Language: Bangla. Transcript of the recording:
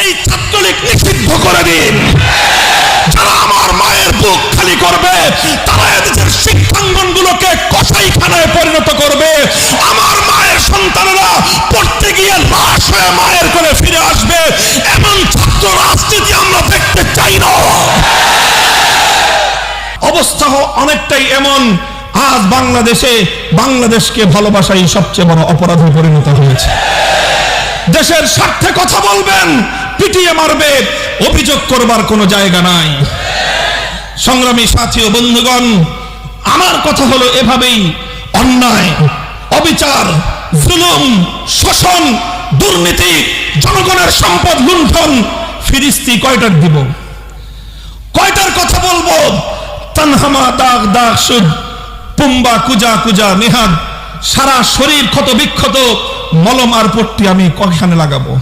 এই ছাত্রলীগ নিষিদ্ধ করে দিন। যারা আমার মায়ের বুক খালি করবে তারা এদেশের শিক্ষাঙ্গনগুলোকে কসাইখানায় পরিণত করবে। আমার মায়ের সন্তানেরা পড়তে গিয়ে লাশ হয়ে মায়ের কোলে ফিরে আসবে। এমন ছাত্র রাজনীতি আমরা দেখতে চাই না। অবস্থা অনেকটাই এমন, আজ বাংলাদেশকে ভালোবাসাই সবচেয়ে বড় অপরাধে পরিণত হয়েছে। দেশের স্বার্থে কথা বলবেন, পিটিয়ে মারবে, অভিযোগ করবার কোনো জায়গা নাই। সংগ্রামী সাথী ও বন্ধুগণ, আমার কথা হলো এভাবেই অন্যায়, অবিচার, জুলুম, শোষণ, দুর্নীতি, জনগণের সম্পদ লুণ্ঠন ফিরিস্তি কয়টার দিব, কয়টার কথা বলবো? তানহামা দাগ দাগ সুদ, পুম্বা কুজা কুজা নেহাদ, সারা শরীর ক্ষত বিক্ষত, মলম আর পট্টি আমি কয়খানে লাগাবো?